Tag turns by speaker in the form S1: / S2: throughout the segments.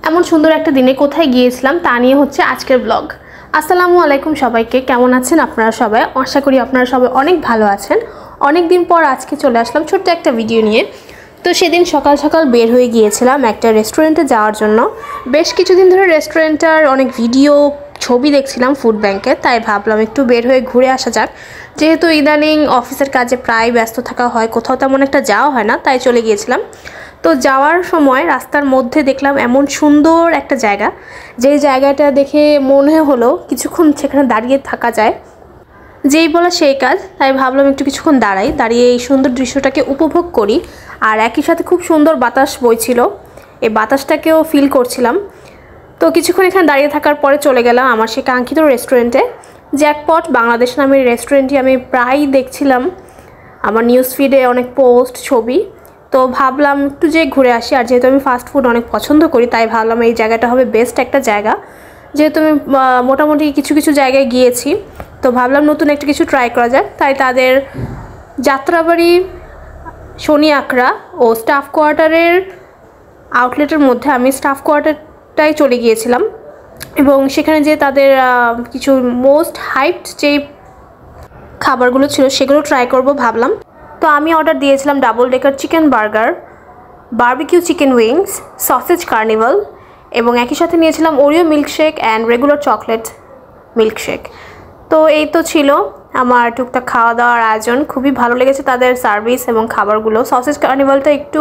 S1: এমন সুন্দর একটা দিনে কোথায় গিয়েছিলাম তা নিয়ে হচ্ছে আজকের ব্লগ। আসসালামু আলাইকুম সবাইকে, কেমন আছেন আপনারা সবাই? আশা করি আপনারা সবাই অনেক ভালো আছেন। অনেক দিন পর আজকে চলে আসলাম ছোট্ট একটা ভিডিও নিয়ে। তো সেদিন সকাল সকাল বের হয়ে গিয়েছিলাম একটা রেস্টুরেন্টে যাওয়ার জন্য। বেশ কিছুদিন ধরে রেস্টুরেন্টের অনেক ভিডিও ছবি দেখছিলাম ফুড ব্যাংকে, তাই ভাবলাম একটু বের হয়ে ঘুরে আসা যাক। যেহেতু ইদানিং অফিসের কাজে প্রায় ব্যস্ত থাকা হয়, কোথাও তেমন একটা যাওয়া হয় না, তাই চলে গিয়েছিলাম। তো যাওয়ার সময় রাস্তার মধ্যে দেখলাম এমন সুন্দর একটা জায়গা, যেই জায়গাটা দেখে মনে হলো কিছুক্ষণ সেখানে দাঁড়িয়ে থাকা যায়। যেই বলা সেই কাজ, তাই ভাবলাম একটু কিছুক্ষণ দাঁড়িয়ে এই সুন্দর দৃশ্যটাকে উপভোগ করি। আর একই সাথে খুব সুন্দর বাতাস বইছিল, এই বাতাসটাকেও ফিল করছিলাম। তো কিছুক্ষণ এখানে দাঁড়িয়ে থাকার পরে চলে গেলাম আমার সেই কাঙ্ক্ষিত রেস্টুরেন্টে। জ্যাকপট বাংলাদেশ নামের রেস্টুরেন্টটি আমি প্রায়ই দেখছিলাম আমার নিউজ ফিডে, অনেক পোস্ট ছবি। তো ভাবলাম একটু যে ঘুরে আসি। আর যেহেতু আমি ফাস্ট ফুড অনেক পছন্দ করি, তাই ভাবলাম এই জায়গাটা হবে বেস্ট একটা জায়গা। যেহেতু আমি মোটামুটি কিছু কিছু জায়গায় গিয়েছি, তো ভাবলাম নতুন একটা কিছু ট্রাই করা যাক। তাই তাদের যাত্রাবাড়ি, শনি আখড়া ও স্টাফ কোয়ার্টারের আউটলেটের মধ্যে আমি স্টাফ কোয়ার্টারটাই চলে গিয়েছিলাম এবং সেখানে যে তাদের কিছু মোস্ট হাইপড যেই খাবারগুলো ছিল সেগুলো ট্রাই করব ভাবলাম। তো আমি অর্ডার দিয়েছিলাম double decker chicken burger, barbecue chicken wings, sausage carnival এবং একই সাথে নিয়েছিলাম Oreo milkshake and regular chocolate milkshake. তো এই তো ছিল আমার টুকটাক খাওয়া দাওয়ার আয়োজন। খুবই ভালো লেগেছে তাদের সার্ভিস এবং খাবারগুলো। সসেজ কার্নিভালটা একটু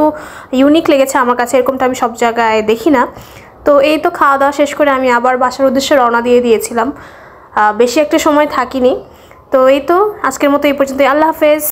S1: ইউনিক লেগেছে আমার কাছে, এরকমটা আমি সব জায়গায় দেখি না। তো এই তো খাওয়া দাওয়া শেষ করে আমি আবার বাসার উদ্দেশ্যে রওনা দিয়ে দিয়েছিলাম। বেশি একটা সময় থাকিনি। তো এই তো আজকের মতো এই পর্যন্ত। আল্লাহ হাফেজ।